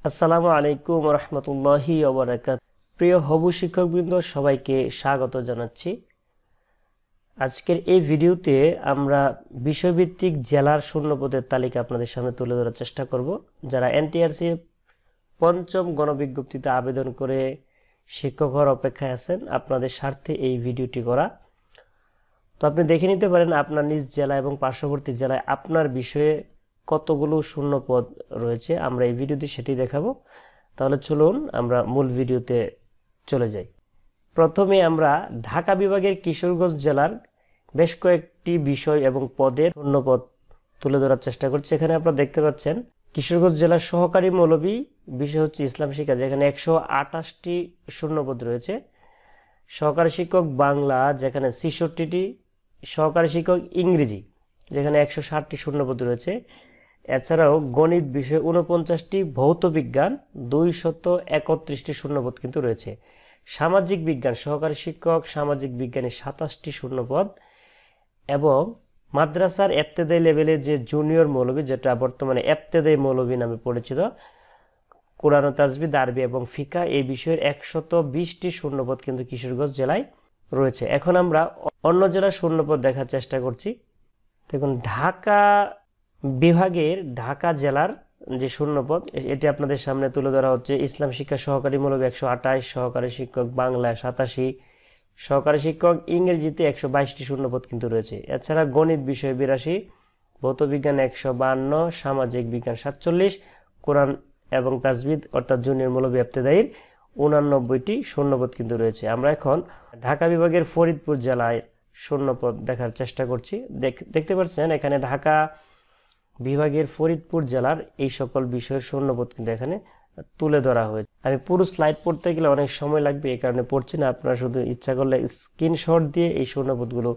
আসসালামু আলাইকুম রহমতুল্লাহি ওয়া বারাকাতুহু। প্রিয় হবু শিক্ষকবৃন্দ, সবাইকে স্বাগত জানাচ্ছি। আজকের এই ভিডিওতে আমরা বিষয়ভিত্তিক জেলার শূন্যপদের তালিকা আপনাদের সামনে তুলে ধরার চেষ্টা করব। যারা এনটিআরসি পঞ্চম গণবিজ্ঞপ্তিতে আবেদন করে শিক্ষক হওয়ার অপেক্ষায় আছেন, আপনাদের স্বার্থে এই ভিডিওটি করা। তো আপনি দেখে নিতে পারেন আপনার নিজ জেলা এবং পার্শ্ববর্তী জেলায় আপনার বিষয়ে কতগুলো শূন্যপদ রয়েছে। আমরা এই ভিডিওতে সেটি দেখাবো। তাহলে চলুন আমরা মূল ভিডিওতে চলে যাই। প্রথমে আমরা ঢাকা বিভাগের কিশোরগঞ্জ জেলার বেশ কয়েকটি বিষয় এবং পদের শূন্যপদ তুলে ধরার চেষ্টা করছি। এখানে আপনারা দেখতে পাচ্ছেন কিশোরগঞ্জ জেলার সহকারী মৌলভী বিষয় হচ্ছে ইসলাম শিক্ষা, যেখানে 128টি শূন্যপদ রয়েছে। সহকারী শিক্ষক বাংলা, যেখানে 66টি। সহকারী শিক্ষক ইংরেজি, যেখানে 160টি শূন্যপদ রয়েছে। এছাড়াও গণিত বিষয়ে 49টি, ভৌত বিজ্ঞান 231টি শূন্যপদ কিন্তু রয়েছে। সামাজিক বিজ্ঞান সহকারী শিক্ষক সামাজিক বিজ্ঞানে 27টি শূন্যপদ, এবং মাদ্রাসার ইবতেদায়ী লেভেলের যে জুনিয়র মৌলভী, যেটা বর্তমানে ইবতেদায়ী মৌলভী নামে পরিচিত, কোরআন ও তাজবিদ, আরবি এবং ফিকা, এই বিষয়ের 120টি শূন্যপদ কিন্তু কিশোরগঞ্জ জেলায় রয়েছে। এখন আমরা অন্য জেলার শূন্যপদ দেখার চেষ্টা করছি। দেখুন, ঢাকা বিভাগের ঢাকা জেলার যে শূন্যপদ, এটি আপনাদের সামনে তুলে ধরা হচ্ছে। ইসলাম শিক্ষা সহকারী মৌলভী 128, সহকারী শিক্ষক বাংলা 87, সহকারী শিক্ষক ইংরেজিতে 122টি শূন্যপদ কিন্তু রয়েছে। এছাড়া গণিত বিষয়ে 82, ভৌত বিজ্ঞান 152, সামাজিক বিজ্ঞান 47, কোরআন এবং তাজবিদ অর্থাৎ জুনিয়র মৌলভী ইবতেদায়ীর 89টি শূন্যপদ কিন্তু রয়েছে। আমরা এখন ঢাকা বিভাগের ফরিদপুর জেলায় শূন্যপদ দেখার চেষ্টা করছি। দেখতে পাচ্ছেন এখানে ঢাকা বিভাগের ফরিদপুর জেলার এই সকল বিষয়ের শূন্যপদ কিন্তু এখানে তুলে ধরা হয়েছে। আমি পুরো স্লাইড পড়তে গেলে অনেক সময় লাগবে, এই কারণে পড়ছি না। আপনারা শুধু ইচ্ছা করলে স্ক্রিনশট দিয়ে এই শূন্যপদগুলো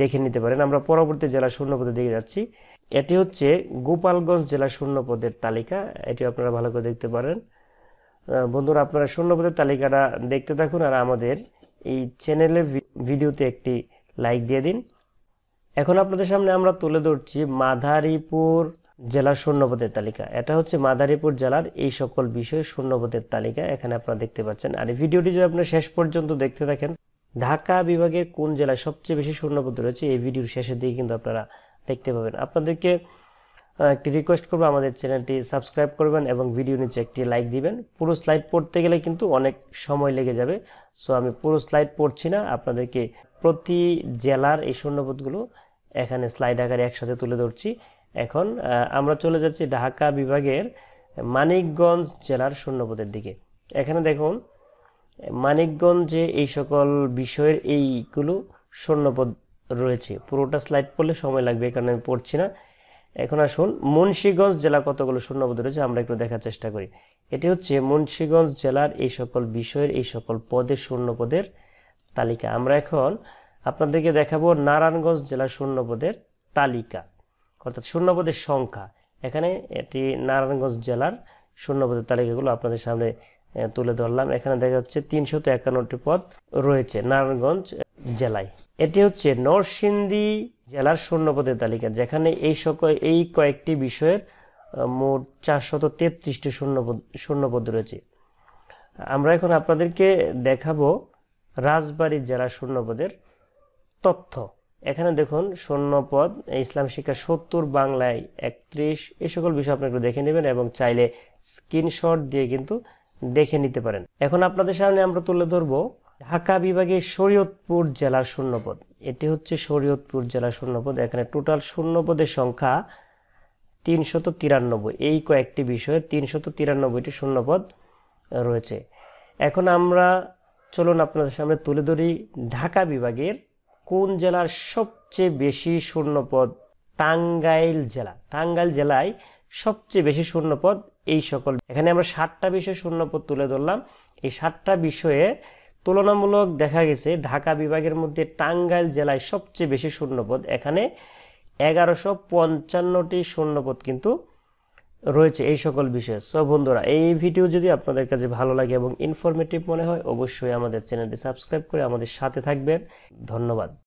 দেখে নিতে পারেন। আমরা পরবর্তী জেলার শূন্যপদে দিকে যাচ্ছি। এটি হচ্ছে গোপালগঞ্জ জেলার শূন্যপদের তালিকা। এটি আপনারা ভালো করে দেখতে পারেন। বন্ধুরা, আপনারা শূন্যপদের তালিকাটা দেখতে থাকুন আর আমাদের এই চ্যানেলের ভিডিওতে একটি লাইক দিয়ে দিন। এখন আপনাদের সামনে আমরা তুলে ধরছি মাদারীপুর জেলার শূন্যপদের তালিকা। এটা হচ্ছে মাদারীপুর জেলার এই সকল বিষয়ে শূন্যপদের তালিকা এখানে আপনারা দেখতে পাচ্ছেন। আর এই ভিডিওটি যদি আপনারা শেষ পর্যন্ত দেখতে থাকেন, ঢাকা বিভাগের কোন জেলায় সবচেয়ে বেশি শূন্যপদ রয়েছে এই ভিডিওর শেষের দিকে কিন্তু আপনারা দেখতে পাবেন। আপনাদেরকে একটি রিকোয়েস্ট করবো, আমাদের চ্যানেলটি সাবস্ক্রাইব করবেন এবং ভিডিও নিচে একটি লাইক দিবেন। পুরো স্লাইড পড়তে গেলে কিন্তু অনেক সময় লেগে যাবে, সো আমি পুরো স্লাইড পড়ছি না, আপনাদেরকে প্রতি জেলার এই শূন্যপদগুলো এখানে স্লাইড আকারে একসাথে তুলে ধরছি। এখন আমরা চলে যাচ্ছি ঢাকা বিভাগের মানিকগঞ্জ জেলার শূন্যপদের দিকে। এখানে দেখুন মানিকগঞ্জে এই সকল বিষয়ের এইগুলো শূন্যপদ রয়েছে। পুরোটা স্লাইড পড়লে সময় লাগবে, এই কারণে আমি পড়ছি না। এখন আসুন মুন্সিগঞ্জ জেলা কতগুলো শূন্যপদ রয়েছে আমরা একটু দেখার চেষ্টা করি। এটি হচ্ছে মুন্সিগঞ্জ জেলার এই সকল বিষয়ের এই সকল পদের শূন্যপদের তালিকা। আমরা এখন আপনাদেরকে দেখাবো নারায়ণগঞ্জ জেলার শূন্যপদের তালিকা, অর্থাৎ শূন্যপদের সংখ্যা। এখানে এটি নারায়ণগঞ্জ জেলার শূন্যপদের তালিকাগুলো আপনাদের সামনে তুলে ধরলাম। এখানে দেখা যাচ্ছে 351টি পদ রয়েছে নারায়ণগঞ্জ জেলায়। এটি হচ্ছে নরসিংদী জেলার শূন্যপদের তালিকা, যেখানে এই কয়েকটি বিষয়ের মোট 433টি শূন্যপদ রয়েছে। আমরা এখন আপনাদেরকে দেখাবো রাজবাড়ী জেলার শূন্যপদের তথ্য। এখানে দেখুন শূন্যপদ ইসলাম শিক্ষা 70, বাংলায় 31, এই সকল বিষয় আপনি একটু দেখে নেবেন এবং চাইলে স্ক্রিনশট দিয়ে কিন্তু দেখে নিতে পারেন। এখন আপনাদের সামনে আমরা তুলে ধরবো ঢাকা বিভাগের শরীয়তপুর জেলার শূন্যপদ। এটি হচ্ছে শরীয়তপুর জেলার শূন্যপদ। এখানে টোটাল শূন্যপদের সংখ্যা 393। এই কয়েকটি বিষয়ে 393টি শূন্যপদ রয়েছে। এখন আমরা চলুন আপনাদের সামনে তুলে ধরি ঢাকা বিভাগের কোন জেলার সবচেয়ে বেশি শূন্যপদ। টাঙ্গাইল জেলা। টাঙ্গাইল জেলায় সবচেয়ে বেশি শূন্যপদ এই সকল। এখানে আমরা 7টা বিষয়ে শূন্যপদ তুলে ধরলাম। এই 7টা বিষয়ে তুলনামূলক দেখা গেছে ঢাকা বিভাগের মধ্যে টাঙ্গাইল জেলায় সবচেয়ে বেশি শূন্যপদ। এখানে 1155টি শূন্যপদ কিন্তু রয়েছে এই সকল বিষয়ে। সো বন্ধুরা, এই ভিডিও যদি আপনাদের কাছে ভালো লাগে এবং ইনফরমেটিভ মনে হয়, অবশ্যই আমাদের চ্যানেলটি সাবস্ক্রাইব করে আমাদের সাথে থাকবেন। ধন্যবাদ।